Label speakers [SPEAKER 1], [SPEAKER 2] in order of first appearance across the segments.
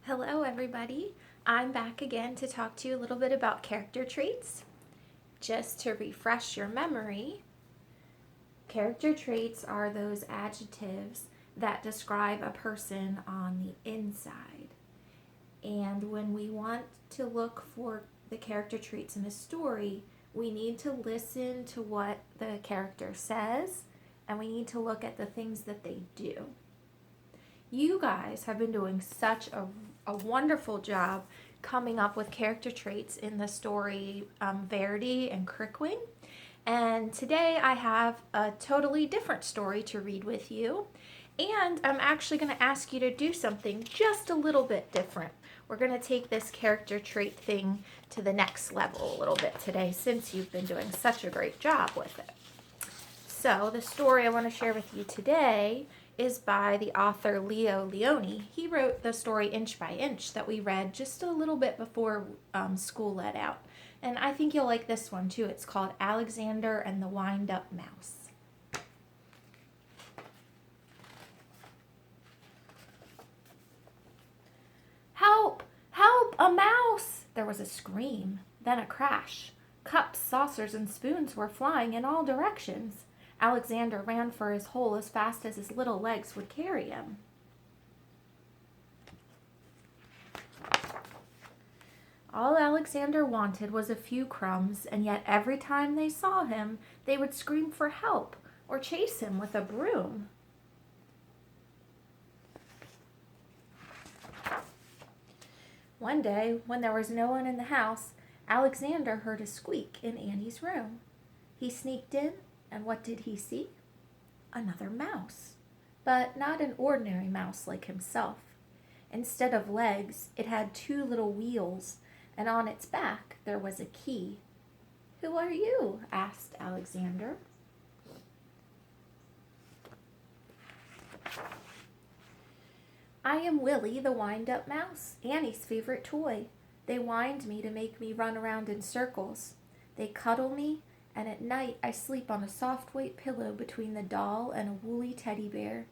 [SPEAKER 1] Hello, everybody. I'm back again to talk to you a little bit about character traits. Just to refresh your memory, character traits are those adjectives that describe a person on the inside. And when we want to look for the character traits in a story, we need to listen to what the character says and we need to look at the things that they do. You guys have been doing such a wonderful job coming up with character traits in the story Verity and Crickwing. And today I have a totally different story to read with you. And I'm actually going to ask you to do something just a little bit different. We're going to take this character trait thing to the next level a little bit today since you've been doing such a great job with it. So the story I want to share with you today is by the author Leo Lionni. He wrote the story Inch by Inch that we read just a little bit before school let out. And I think you'll like this one too. It's called Alexander and the Wind-Up Mouse. Help! Help! A mouse! There was a scream, then a crash. Cups, saucers, and spoons were flying in all directions. Alexander ran for his hole as fast as his little legs would carry him. All Alexander wanted was a few crumbs, and yet every time they saw him, they would scream for help or chase him with a broom. One day, when there was no one in the house, Alexander heard a squeak in Annie's room. He sneaked in, and what did he see? Another mouse, but not an ordinary mouse like himself. Instead of legs, it had two little wheels, and on its back there was a key. "Who are you?" asked Alexander. "I am Willie the Wind-Up Mouse, Annie's favorite toy. They wind me to make me run around in circles. They cuddle me, and at night I sleep on a soft white pillow between the doll and a woolly teddy bear.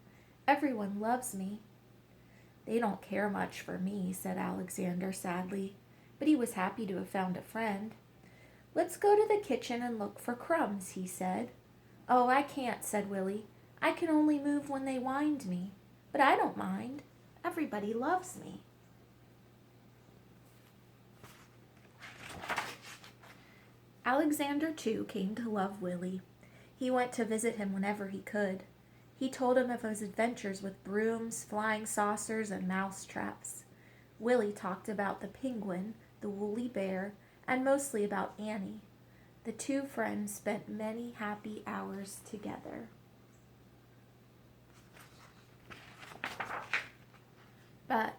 [SPEAKER 1] Everyone loves me." "They don't care much for me," said Alexander sadly, but he was happy to have found a friend. "Let's go to the kitchen and look for crumbs," he said. "Oh, I can't," said Willie. "I can only move when they wind me. But I don't mind. Everybody loves me." Alexander, too, came to love Willie. He went to visit him whenever he could. He told him of his adventures with brooms, flying saucers, and mouse traps. Willie talked about the penguin, the woolly bear, and mostly about Annie. The two friends spent many happy hours together. But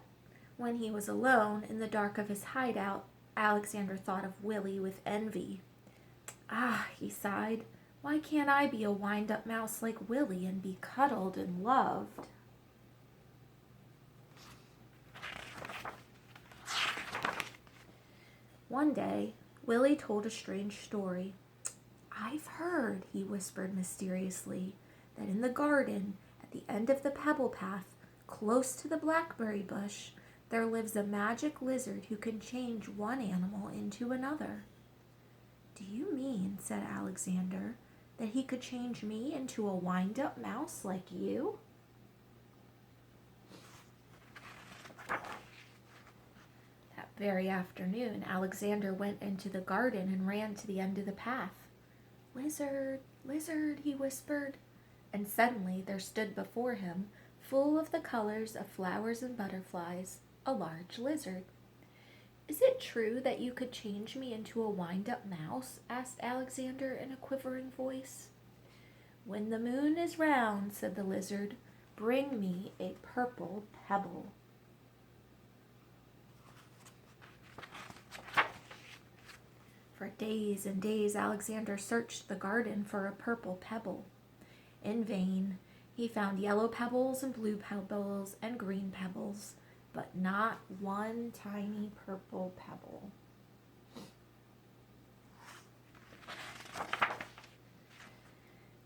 [SPEAKER 1] when he was alone in the dark of his hideout, Alexander thought of Willie with envy. "Ah," he sighed, "why can't I be a wind-up mouse like Willie and be cuddled and loved?" One day, Willie told a strange story. "I've heard," he whispered mysteriously, "that in the garden, at the end of the pebble path, close to the blackberry bush, there lives a magic lizard who can change one animal into another." "Do you mean," said Alexander, "that he could change me into a wind-up mouse like you?" That very afternoon, Alexander went into the garden and ran to the end of the path. "Lizard, lizard," he whispered, and suddenly there stood before him, full of the colors of flowers and butterflies, a large lizard. "Is it true that you could change me into a wind-up mouse?" asked Alexander in a quivering voice. "When the moon is round," said the lizard, "bring me a purple pebble." For days and days Alexander searched the garden for a purple pebble. In vain. He found yellow pebbles and blue pebbles and green pebbles, but not one tiny purple pebble.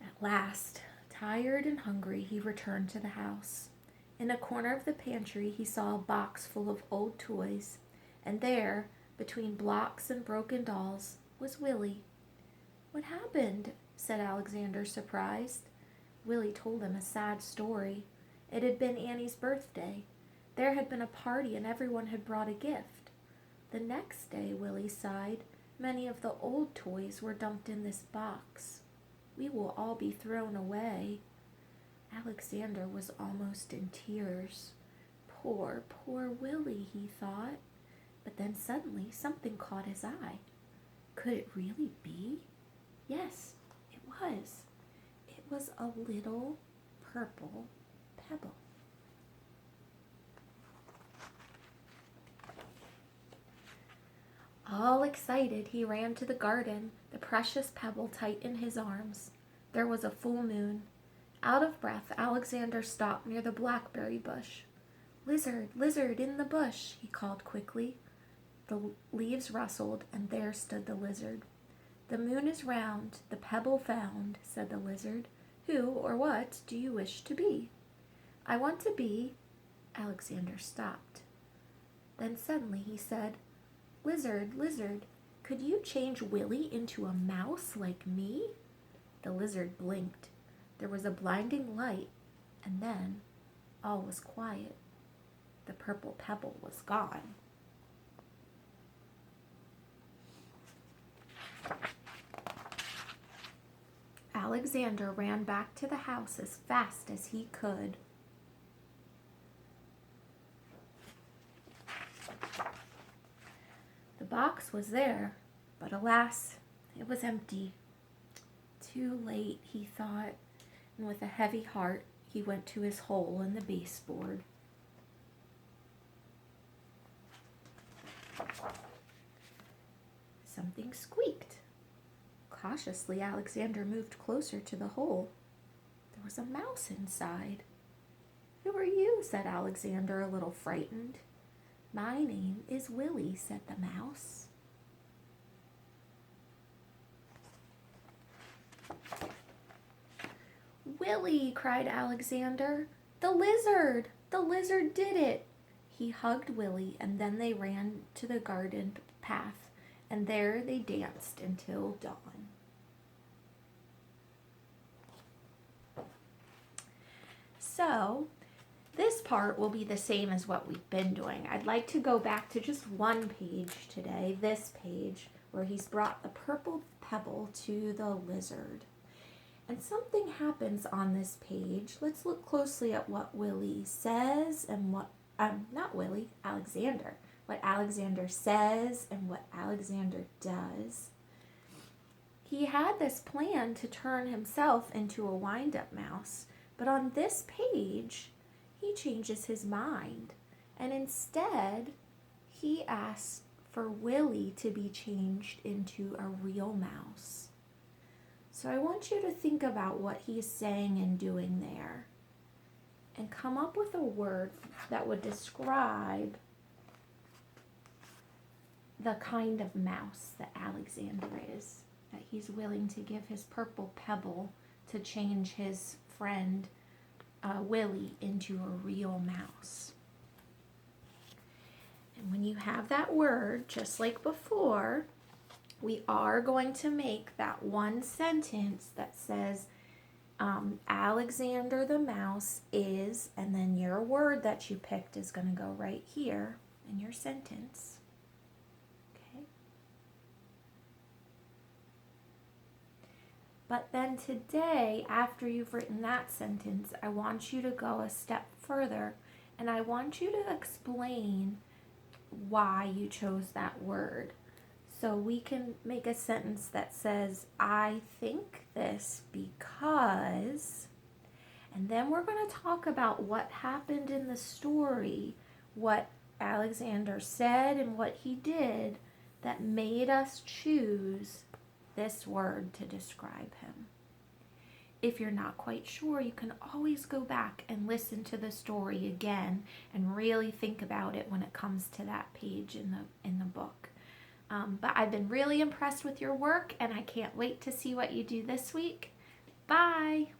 [SPEAKER 1] At last, tired and hungry, he returned to the house. In a corner of the pantry, he saw a box full of old toys, and there, between blocks and broken dolls, was Willie. "What happened?" said Alexander, surprised. Willie told him a sad story. It had been Annie's birthday. There had been a party and everyone had brought a gift. The next day, Willie sighed, many of the old toys were dumped in this box. "We will all be thrown away." Alexander was almost in tears. Poor, poor Willie, he thought. But then suddenly something caught his eye. Could it really be? Yes, it was. It was a little purple pebble. All excited, he ran to the garden, the precious pebble tight in his arms. There was a full moon. Out of breath, Alexander stopped near the blackberry bush. "Lizard, lizard, in the bush," he called quickly. The leaves rustled, and there stood the lizard. "The moon is round, the pebble found," said the lizard. "Who or what do you wish to be?" "I want to be—" Alexander stopped. Then suddenly he said, "Lizard, lizard, could you change Willie into a mouse like me?" The lizard blinked. There was a blinding light, and then all was quiet. The purple pebble was gone. Alexander ran back to the house as fast as he could. The box was there, but alas, it was empty. Too late, he thought, and with a heavy heart, he went to his hole in the baseboard. Something squeaked. Cautiously, Alexander moved closer to the hole. There was a mouse inside. "Who are you?" said Alexander, a little frightened. "My name is Willie," said the mouse. "Willie!" cried Alexander. "The lizard! The lizard did it!" He hugged Willie, and then they ran to the garden path, and there they danced until dawn. So, this part will be the same as what we've been doing. I'd like to go back to just one page today, this page, where he's brought the purple pebble to the lizard. And something happens on this page. Let's look closely at what Willie says and what, not Willie, Alexander. What Alexander says and what Alexander does. He had this plan to turn himself into a wind-up mouse, but on this page, he changes his mind. And instead, he asks for Willie to be changed into a real mouse. So I want you to think about what he's saying and doing there, and come up with a word that would describe the kind of mouse that Alexander is, that he's willing to give his purple pebble to change his friend Willie into a real mouse. And when you have that word, just like before, we are going to make that one sentence that says, Alexander the mouse is, and then your word that you picked is going to go right here in your sentence. Okay? But then today, after you've written that sentence, I want you to go a step further, and I want you to explain why you chose that word. So we can make a sentence that says, "I think this because," and then we're going to talk about what happened in the story, what Alexander said and what he did that made us choose this word to describe him. If you're not quite sure, you can always go back and listen to the story again and really think about it when it comes to that page in the book. But I've been really impressed with your work, and I can't wait to see what you do this week. Bye!